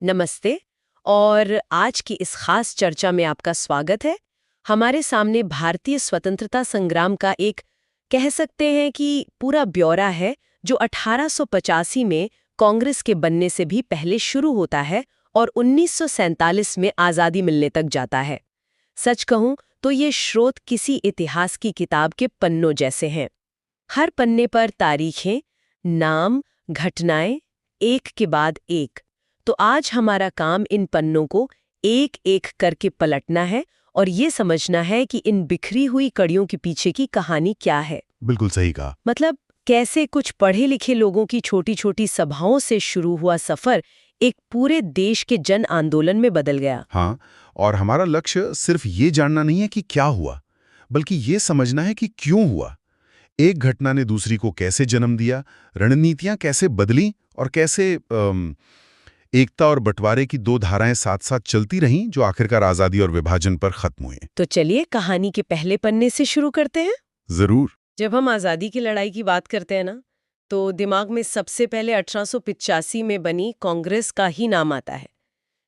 नमस्ते। और आज की इस खास चर्चा में आपका स्वागत है। हमारे सामने भारतीय स्वतंत्रता संग्राम का एक कह सकते हैं कि पूरा ब्यौरा है, जो 1885 में कांग्रेस के बनने से भी पहले शुरू होता है और 1947 में आज़ादी मिलने तक जाता है। सच कहूं तो ये स्रोत किसी इतिहास की किताब के पन्नों जैसे हैं। हर पन्ने पर तारीखें, नाम, घटनाएं, एक के बाद एक। तो आज हमारा काम इन पन्नों को एक एक करके पलटना है और ये समझना है कि इन बिखरी हुई कड़ियों के पीछे की कहानी क्या है। बिल्कुल सही कहा। मतलब कैसे कुछ पढ़े लिखे लोगों की छोटी छोटी सभाओं से शुरू हुआ सफर एक पूरे देश के जन आंदोलन में बदल गया। हाँ, और हमारा लक्ष्य सिर्फ ये जानना नहीं है कि क्या हुआ, बल्कि ये समझना है कि क्यों हुआ। एक घटना ने दूसरी को कैसे जन्म दिया, रणनीतियां कैसे बदली और कैसे एकता और बंटवारे की दो धाराएं साथ साथ चलती रहीं, जो आखिरकार आजादी और विभाजन पर खत्म हुए। तो चलिए कहानी के पहले पन्ने से शुरू करते हैं। जरूर। जब हम आज़ादी की लड़ाई की बात करते हैं ना, तो दिमाग में सबसे पहले 1885 में बनी कांग्रेस का ही नाम आता है।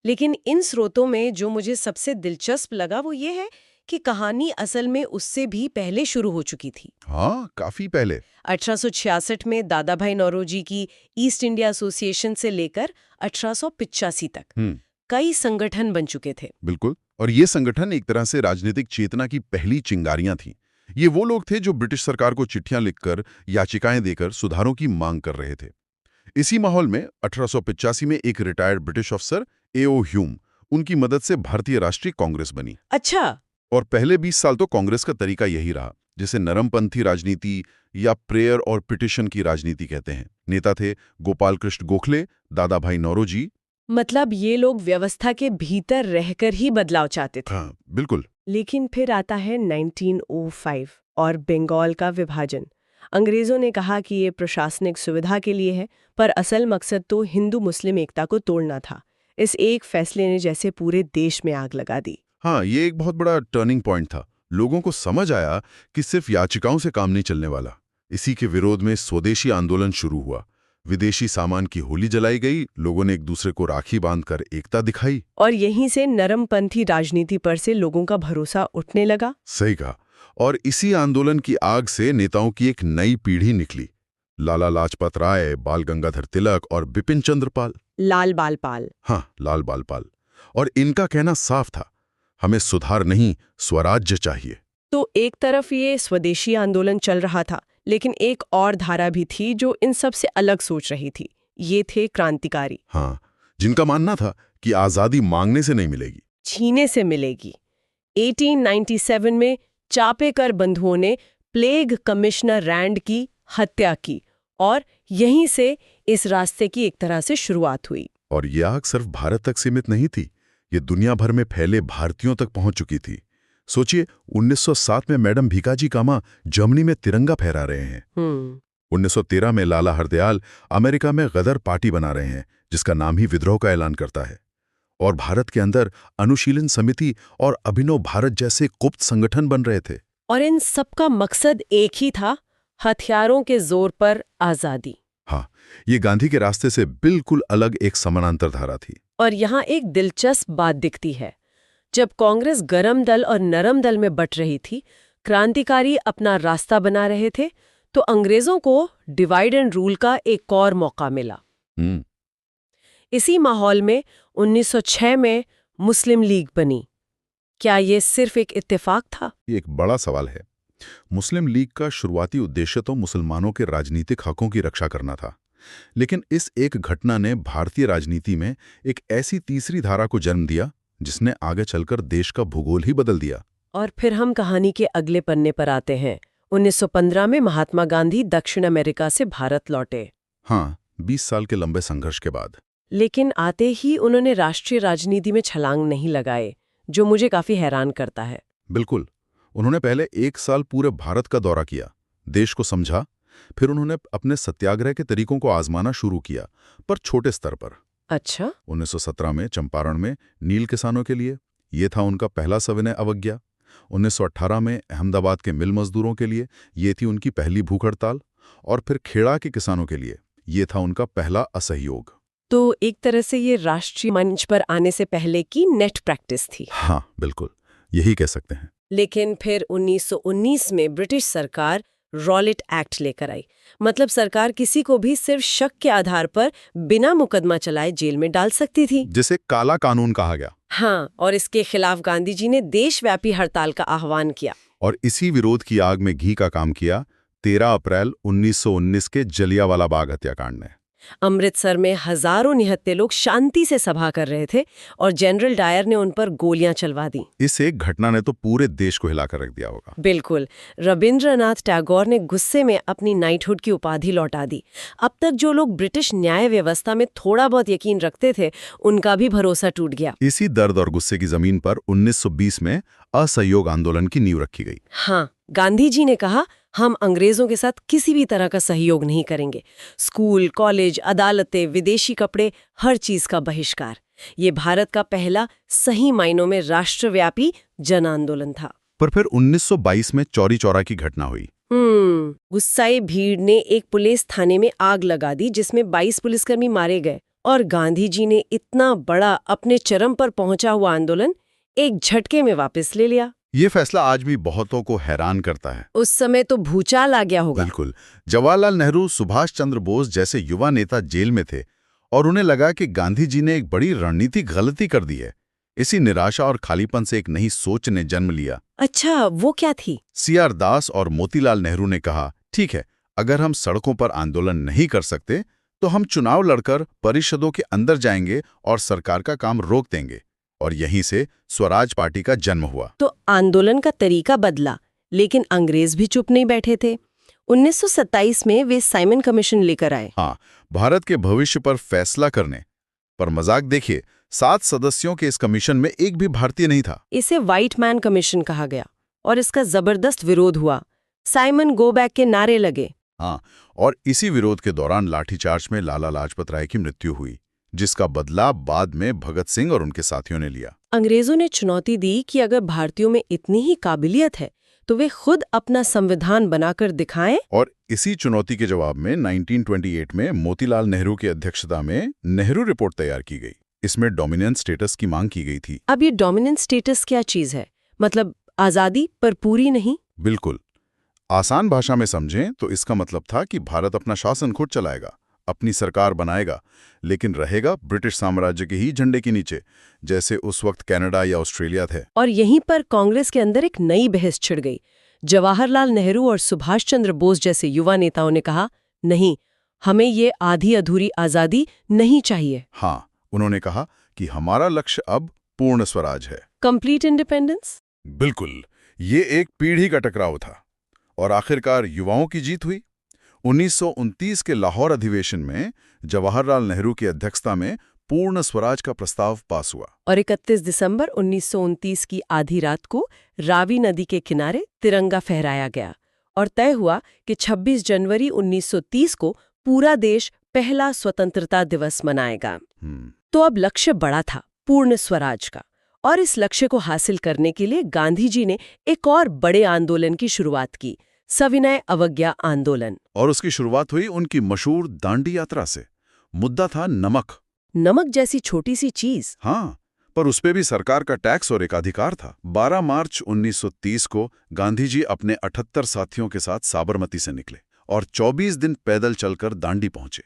लेकिन इन स्रोतों में जो मुझे सबसे दिलचस्प लगा वो ये है कि कहानी असल में उससे भी पहले शुरू हो चुकी थी। हाँ, काफी पहले। 1866 में दादा भाई नौरोजी की ईस्ट इंडिया एसोसिएशन से लेकर 1885 तक कई संगठन बन चुके थे। बिल्कुल। और ये संगठन एक तरह से राजनीतिक चेतना की पहली चिंगारियां थीं। ये वो लोग थे जो ब्रिटिश सरकार को चिट्ठियां लिखकर, याचिकाएं देकर सुधारों की मांग कर रहे थे। इसी माहौल में 1885 में एक रिटायर्ड ब्रिटिश अफसर A.O. ह्यूम, उनकी मदद से भारतीय राष्ट्रीय कांग्रेस बनी। अच्छा। और पहले 20 साल तो कांग्रेस का तरीका यही रहा, जिसे नरमपंथी राजनीति या प्रेयर और पिटिशन की राजनीति कहते हैं। नेता थे गोपाल कृष्ण गोखले, दादा भाई नौरोजी। मतलब ये लोग व्यवस्था के भीतर रहकर ही बदलाव चाहते थे। हाँ, बिल्कुल। लेकिन फिर आता है 1905 और बंगाल का विभाजन। अंग्रेजों ने कहा कि ये प्रशासनिक सुविधा के लिए है, पर असल मकसद तो हिंदू मुस्लिम एकता को तोड़ना था। इस एक फैसले ने जैसे पूरे देश में आग लगा दी। हाँ, ये एक बहुत बड़ा टर्निंग पॉइंट था। लोगों को समझ आया कि सिर्फ याचिकाओं से काम नहीं चलने वाला। इसी के विरोध में स्वदेशी आंदोलन शुरू हुआ। विदेशी सामान की होली जलाई गई, लोगों ने एक दूसरे को राखी बांधकर एकता दिखाई। और यहीं से नरमपंथी राजनीति पर से लोगों का भरोसा उठने लगा। सही कहा। और इसी आंदोलन की आग से नेताओं की एक नई पीढ़ी निकली। लाला लाजपत राय, बाल गंगाधर तिलक और बिपिन चंद्र पाल। लाल बाल पाल। हाँ, लाल बाल पाल। और इनका कहना साफ था, हमें सुधार नहीं, स्वराज्य चाहिए। तो एक तरफ ये स्वदेशी आंदोलन चल रहा था, लेकिन एक और धारा भी थी जो इन सब से अलग सोच रही थी। ये थे क्रांतिकारी। हाँ, जिनका मानना था कि आजादी मांगने से नहीं मिलेगी, छीने से मिलेगी। 1897 में चापेकर बंधुओं ने प्लेग कमिश्नर रैंड की हत्या की और यहीं से इस रास्ते की एक तरह से शुरुआत हुई। और यह आग सिर्फ भारत तक सीमित नहीं थी, ये दुनिया भर में फैले भारतीयों तक पहुंच चुकी थी। सोचिए, 1907 में मैडम भीकाजी कामा जर्मनी में तिरंगा फहरा रहे हैं। 1913 में लाला हरदयाल अमेरिका में गदर पार्टी बना रहे हैं, जिसका नाम ही विद्रोह का ऐलान करता है। और भारत के अंदर अनुशीलन समिति और अभिनव भारत जैसे गुप्त संगठन बन रहे थे। और इन सबका मकसद एक ही था, हथियारों के जोर पर आजादी। हाँ, ये गांधी के रास्ते से बिल्कुल अलग एक समानांतर धारा थी। और यहाँ एक दिलचस्प बात दिखती है। जब कांग्रेस गरम दल और नरम दल में बट रही थी, क्रांतिकारी अपना रास्ता बना रहे थे, तो अंग्रेजों को डिवाइड एंड रूल का एक और मौका मिला। इसी माहौल में 1906 में मुस्लिम लीग बनी। क्या ये सिर्फ एक इत्तेफाक था? ये एक बड़ा सवाल है। मुस्लिम लीग का शुरुआती उद्देश्य तो मुसलमानों के राजनीतिक हकों की रक्षा करना था, लेकिन इस एक घटना ने भारतीय राजनीति में एक ऐसी तीसरी धारा को जन्म दिया जिसने आगे चलकर देश का भूगोल ही बदल दिया। और फिर हम कहानी के अगले पन्ने पर आते हैं। 1915 में महात्मा गांधी दक्षिण अमेरिका से भारत लौटे। हाँ, 20 साल के लंबे संघर्ष के बाद। लेकिन आते ही उन्होंने राष्ट्रीय राजनीति में छलांग नहीं लगाए, जो मुझे काफी हैरान करता है। बिल्कुल। उन्होंने पहले 1 साल पूरे भारत का दौरा किया, देश को समझा, फिर उन्होंने अपने सत्याग्रह के तरीकों को आजमाना शुरू किया, पर छोटे स्तर पर। अच्छा। 1917 में चंपारण में नील किसानों के लिए ये था उनका पहला सविनय अवज्ञा। 1918 में अहमदाबाद के मिल मजदूरों के लिए ये थी उनकी पहली भूख हड़ताल। और फिर खेड़ा के किसानों के लिए ये था उनका पहला असहयोग। तो एक तरह से ये राष्ट्रीय मंच पर आने से पहले की नेट प्रैक्टिस थी। हाँ, बिल्कुल, यही कह सकते हैं। लेकिन फिर 1919 में ब्रिटिश सरकार रॉलेट एक्ट लेकर आई। मतलब सरकार किसी को भी सिर्फ शक के आधार पर बिना मुकदमा चलाए जेल में डाल सकती थी, जिसे काला कानून कहा गया। हाँ, और इसके खिलाफ गांधी जी ने देशव्यापी हड़ताल का आह्वान किया। और इसी विरोध की आग में घी का काम किया 13 अप्रैल 1919 के जलियांवाला बाग हत्याकांड ने। अमृतसर में हजारों निहत्थे लोग शांति से सभा कर रहे थे और जनरल डायर ने उन पर गोलियां चलवा दी। इस एक घटना ने तो पूरे देश को हिलाकर रख दिया होगा। बिल्कुल। रविंद्रनाथ टैगोर ने गुस्से में अपनी नाइटहुड की उपाधि लौटा दी। अब तक जो लोग ब्रिटिश न्याय व्यवस्था में थोड़ा बहुत यकीन रखते थे, उनका भी भरोसा टूट गया। इसी दर्द और गुस्से की जमीन पर 1920 में असहयोग आंदोलन की नींव रखी गई। हाँ, गांधी जी ने कहा, हम अंग्रेजों के साथ किसी भी तरह का सहयोग नहीं करेंगे। स्कूल, कॉलेज, अदालतें, विदेशी कपड़े, हर चीज का बहिष्कार। ये भारत का पहला सही मायनों में राष्ट्रव्यापी जन आंदोलन था। पर फिर 1922 में चौरी चौरा की घटना हुई। गुस्साई भीड़ ने एक पुलिस थाने में आग लगा दी, जिसमें 22 पुलिसकर्मी मारे गए। और गांधी जी ने इतना बड़ा, अपने चरम पर पहुंचा हुआ आंदोलन एक झटके में वापस ले लिया। ये फैसला आज भी बहुतों को हैरान करता है। उस समय तो भूचाल आ गया होगा। बिल्कुल। जवाहरलाल नेहरू, सुभाष चंद्र बोस जैसे युवा नेता जेल में थे और उन्हें लगा कि गांधी जी ने एक बड़ी रणनीतिक गलती कर दी है। इसी निराशा और खालीपन से एक नई सोच ने जन्म लिया। अच्छा, वो क्या थी? सीआर दास और मोतीलाल नेहरू ने कहा, ठीक है, अगर हम सड़कों पर आंदोलन नहीं कर सकते तो हम चुनाव लड़कर परिषदों के अंदर जाएंगे और सरकार का काम रोक देंगे। और यहीं से स्वराज पार्टी का जन्म हुआ। तो आंदोलन का तरीका बदला, लेकिन अंग्रेज भी चुप नहीं बैठे थे। 1927 में वे साइमन कमीशन लेकर आए। हाँ, भारत के भविष्य पर फैसला करने। पर मजाक देखिए, 7 सदस्यों के इस कमीशन में एक भी भारतीय नहीं था। इसे व्हाइट मैन कमीशन कहा गया और इसका जबरदस्त विरोध हुआ। साइमन गो बैक के नारे लगे। हाँ, और इसी विरोध के दौरान लाठीचार्ज में लाला लाजपत राय की मृत्यु हुई, जिसका बदला बाद में भगत सिंह और उनके साथियों ने लिया। अंग्रेजों ने चुनौती दी कि अगर भारतीयों में इतनी ही काबिलियत है तो वे खुद अपना संविधान बनाकर दिखाएं। और इसी चुनौती के जवाब में 1928 में मोतीलाल नेहरू की अध्यक्षता में नेहरू रिपोर्ट तैयार की गई। इसमें डोमिनेंस स्टेटस की मांग की गई थी। अब ये डोमिनेंस स्टेटस क्या चीज है? मतलब आजादी पर पूरी नहीं? बिल्कुल। आसान भाषा में समझें तो इसका मतलब था कि भारत अपना शासन खुद चलाएगा, अपनी सरकार बनाएगा, लेकिन रहेगा ब्रिटिश साम्राज्य के ही झंडे के नीचे, जैसे उस वक्त कनाडा या ऑस्ट्रेलिया थे। और यहीं पर कांग्रेस के अंदर एक नई बहस छिड़ गई। जवाहरलाल नेहरू और सुभाष चंद्र बोस जैसे युवा नेताओं ने कहा, नहीं, हमें ये आधी अधूरी आजादी नहीं चाहिए। हाँ, उन्होंने कहा कि हमारा लक्ष्य अब पूर्ण स्वराज है, कंप्लीट इंडिपेंडेंस। बिल्कुल। ये एक पीढ़ी का टकराव था और आखिरकार युवाओं की जीत हुई। 1929 के लाहौर अधिवेशन में जवाहरलाल नेहरू की अध्यक्षता में पूर्ण स्वराज का प्रस्ताव पास हुआ। और 31 दिसंबर 1929 की आधी रात को रावी नदी के किनारे तिरंगा फहराया गया और तय हुआ कि 26 जनवरी 1930 को पूरा देश पहला स्वतंत्रता दिवस मनाएगा। तो अब लक्ष्य बड़ा था, पूर्ण स्वराज का। और इस लक्ष्य को हासिल करने के लिए गांधी जी ने एक और बड़े आंदोलन की शुरुआत की, सविनय अवज्ञा आंदोलन। और उसकी शुरुआत हुई उनकी मशहूर दांडी यात्रा से। मुद्दा था नमक। नमक जैसी छोटी सी चीज। हाँ, पर उसपे भी सरकार का टैक्स और एकाधिकार था। 12 मार्च 1930 को गांधी जी अपने 78 साथियों के साथ साबरमती से निकले और 24 दिन पैदल चलकर दांडी पहुंचे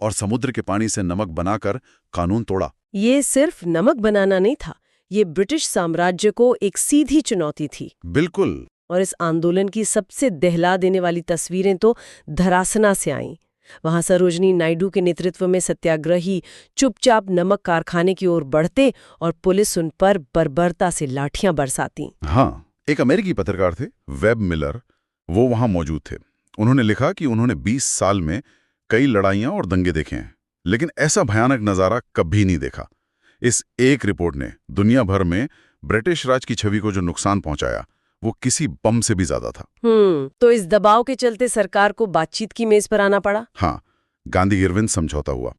और समुद्र के पानी से नमक बनाकर कानून तोड़ा। ये सिर्फ नमक बनाना नहीं था, ये ब्रिटिश साम्राज्य को एक सीधी चुनौती थी। बिल्कुल। और इस आंदोलन की सबसे दहला देने वाली तस्वीरें तो धरासना से आईं। वहां सरोजनी नायडू के नेतृत्व में सत्याग्रही चुपचाप नमक कारखाने की ओर बढ़ते और पुलिस उन पर बर्बरता से लाठियां बरसाती। हाँ, एक अमेरिकी पत्रकार थे, वेब मिलर, वो वहां मौजूद थे। उन्होंने लिखा कि उन्होंने 20 साल में कई लड़ाइयां और दंगे देखे हैं, लेकिन ऐसा भयानक नजारा कभी नहीं देखा। इस एक रिपोर्ट ने दुनिया भर में ब्रिटिश राज की छवि को जो नुकसान पहुंचाया, वो किसी बम से भी ज्यादा था। तो इस दबाव के चलते सरकार को बातचीत की मेज पर आना पड़ा। हाँ, गांधी इरविन समझौता हुआ।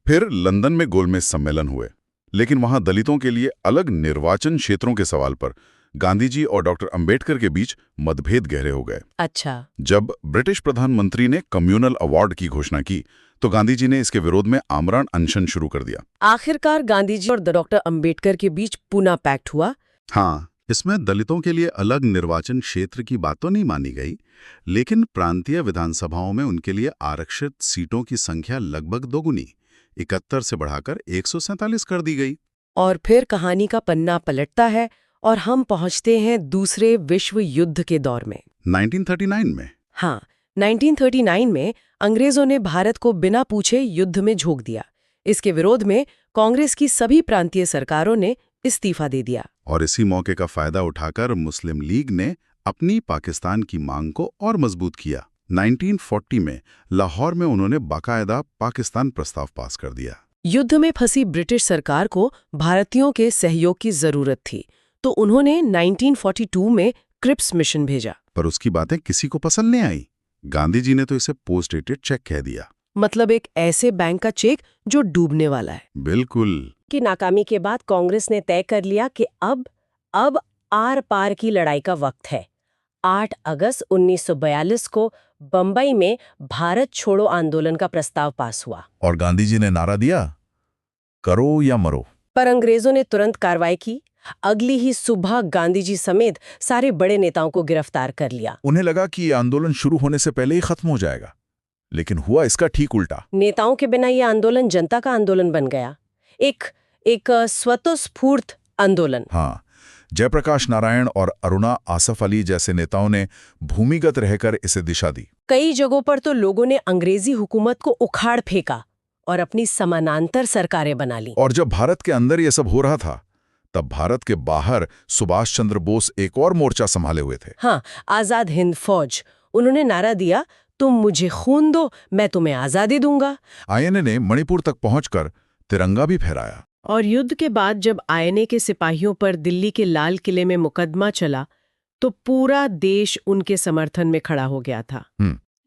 फिर लंदन में गोलमेज सम्मेलन हुए, लेकिन वहां दलितों के लिए अलग निर्वाचन क्षेत्रों के सवाल पर गांधी जी और डॉक्टर अंबेडकर के बीच मतभेद गहरे हो गए। अच्छा। जब ब्रिटिश प्रधानमंत्री ने कम्युनल अवार्ड की घोषणा की तो गांधी जी ने इसके विरोध में आमरण अनशन शुरू कर दिया। आखिरकार गांधी जी और डॉक्टर अंबेडकर के बीच पुनः पैक्ट हुआ। हाँ, इसमें दलितों के लिए अलग निर्वाचन क्षेत्र की बात तो नहीं मानी गई, लेकिन प्रांतीय विधानसभाओं में उनके लिए आरक्षित सीटों की संख्या लगभग दोगुनी 71 से बढ़ाकर 147 कर दी गई। और फिर कहानी का पन्ना पलटता है और हम पहुंचते हैं दूसरे विश्व युद्ध के दौर में, 1939 में। हाँ, 1939 में अंग्रेजों ने भारत को बिना पूछे युद्ध में झोंक दिया। इसके विरोध में कांग्रेस की सभी प्रांतीय सरकारों ने इस्तीफा दे दिया। और इसी मौके का फायदा उठाकर मुस्लिम लीग ने अपनी पाकिस्तान की मांग को और मजबूत किया। 1940 में लाहौर में उन्होंने बाकायदा पाकिस्तान प्रस्ताव पास कर दिया। युद्ध में फंसी ब्रिटिश सरकार को भारतीयों के सहयोग की जरूरत थी, तो उन्होंने 1942 में क्रिप्स मिशन भेजा। पर उसकी बातें किसी को पसंद नहीं आई। गांधी जी ने तो इसे पोस्ट डेटेड चेक कह दिया। मतलब एक ऐसे बैंक का चेक जो डूबने वाला है। बिल्कुल। की नाकामी के बाद कांग्रेस ने तय कर लिया कि अब आर पार की लड़ाई का वक्त है। 8 अगस्त 1942 को बंबई में भारत छोड़ो आंदोलन का प्रस्ताव पास हुआ। और गांधी जी ने नारा दिया, करो या मरो। पर अंग्रेजों ने तुरंत कार्रवाई की। अगली ही सुबह गांधी जी समेत सारे बड़े नेताओं को गिरफ्तार कर लिया। उन्हें लगा कि ये आंदोलन शुरू होने से पहले ही खत्म हो जाएगा, लेकिन हुआ इसका ठीक उल्टा। नेताओं के बिना ये आंदोलन जनता का आंदोलन बन गया, एक स्वतःस्फूर्त आंदोलन। हाँ, जयप्रकाश नारायण और अरुणा आसफ अली जैसे नेताओं ने भूमिगत रहकर इसे दिशा दी। कई जगहों पर तो लोगों ने अंग्रेजी हुकूमत को उखाड़ फेंका और अपनी समानांतर सरकारें बना ली। और जब भारत के अंदर ये सब हो रहा था, तब भारत के बाहर सुभाष चंद्र बोस एक और मोर्चा संभाले हुए थे। हाँ, आजाद हिंद फौज। उन्होंने नारा दिया, तुम मुझे खून दो, मैं तुम्हें आजादी दूंगा। आईएनए ने मणिपुर तक पहुंचकर तिरंगा भी फहराया। और युद्ध के बाद जब आईएनए के सिपाहियों पर दिल्ली के लाल किले में मुकदमा चला, तो पूरा देश उनके समर्थन में खड़ा हो गया था।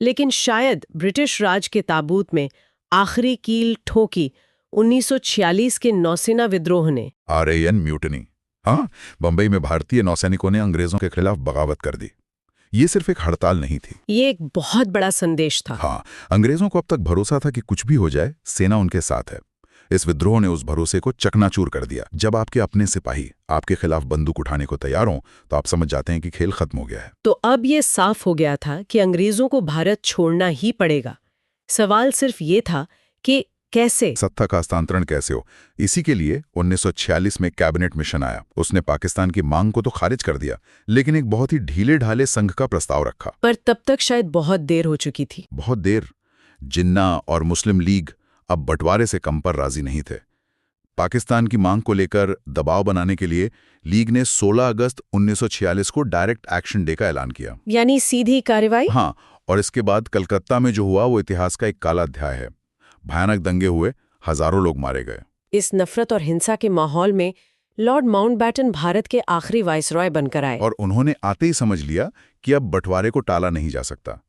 लेकिन शायद ब्रिटिश राज के ताबूत में आखिरी कील ठोकी 1946 के नौसेना विद्रोह ने। RAN mutiny. हाँ, बंबई में भारतीय नौसैनिकों ने अंग्रेजों के खिलाफ बगावत कर दी। ये सिर्फ एक हड़ताल नहीं थी, ये एक बहुत बड़ा संदेश था। हाँ, अंग्रेजों को अब तक भरोसा था कि कुछ भी हो जाए सेना उनके साथ है। इस विद्रोह ने उस भरोसे को चकनाचूर कर दिया। जब आपके अपने सिपाही आपके खिलाफ बंदूक उठाने को तैयार हों, तो आप समझ जाते हैं कि खेल खत्म हो गया है। तो अब ये साफ हो गया था कि अंग्रेजों को भारत छोड़ना ही पड़ेगा। सवाल सिर्फ ये था कि कैसे, सत्ता का हस्तांतरण कैसे हो। इसी के लिए 1946 में कैबिनेट मिशन आया। उसने पाकिस्तान की मांग को तो खारिज कर दिया, लेकिन एक बहुत ही ढीले ढाले संघ का प्रस्ताव रखा। पर तब तक शायद बहुत देर हो चुकी थी। बहुत देर। जिन्ना और मुस्लिम लीग अब बंटवारे से कम पर राजी नहीं थे। पाकिस्तान की मांग को लेकर दबाव बनाने के लिए लीग ने 16 अगस्त 1946 को डायरेक्ट एक्शन डे का ऐलान किया, यानी सीधी कार्रवाई। हाँ, और इसके बाद कलकत्ता में जो हुआ वो इतिहास का एक काला अध्याय है। भयानक दंगे हुए, हजारों लोग मारे गए। इस नफरत और हिंसा के माहौल में लॉर्ड माउंटबैटन भारत के आखिरी वाइसरॉय बनकर आए। और उन्होंने आते ही समझ लिया कि अब बंटवारे को टाला नहीं जा सकता।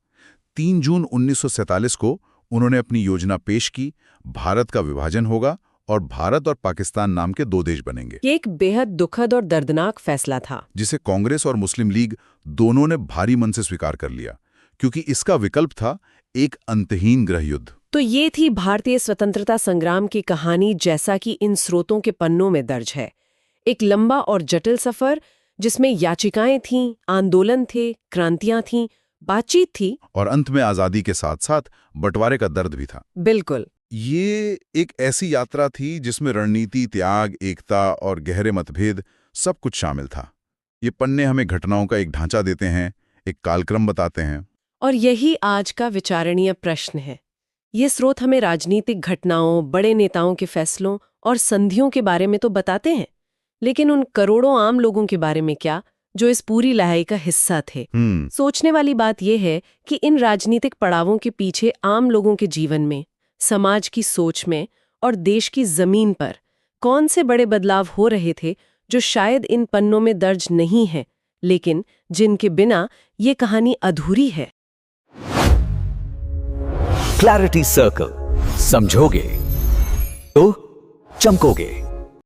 3 जून 1947 को उन्होंने अपनी योजना पेश की। भारत का विभाजन होगा और भारत और पाकिस्तान नाम के 2 देश बनेंगे। ये एक बेहद दुखद और दर्दनाक फैसला था, जिसे कांग्रेस और मुस्लिम लीग दोनों ने भारी मन से स्वीकार कर लिया, क्योंकि इसका विकल्प था एक अंतहीन गृह युद्ध। तो ये थी भारतीय स्वतंत्रता संग्राम की कहानी, जैसा कि इन स्रोतों के पन्नों में दर्ज है। एक लंबा और जटिल सफर जिसमें याचिकाएं थीं, आंदोलन थे, क्रांतियां थीं, बातचीत थी, और अंत में आजादी के साथ साथ बंटवारे का दर्द भी था। बिल्कुल। ये एक ऐसी यात्रा थी जिसमें रणनीति, त्याग, एकता और गहरे मतभेद सब कुछ शामिल था। ये पन्ने हमें घटनाओं का एक ढांचा देते हैं, एक कालक्रम बताते हैं। और यही आज का विचारणीय प्रश्न है। ये स्रोत हमें राजनीतिक घटनाओं, बड़े नेताओं के फैसलों और संधियों के बारे में तो बताते हैं, लेकिन उन करोड़ों आम लोगों के बारे में क्या, जो इस पूरी लड़ाई का हिस्सा थे। सोचने वाली बात यह है कि इन राजनीतिक पड़ावों के पीछे आम लोगों के जीवन में, समाज की सोच में और देश की जमीन पर कौन से बड़े बदलाव हो रहे थे, जो शायद इन पन्नों में दर्ज नहीं है, लेकिन जिनके बिना ये कहानी अधूरी है। क्लैरिटी सर्कल, समझोगे तो चमकोगे।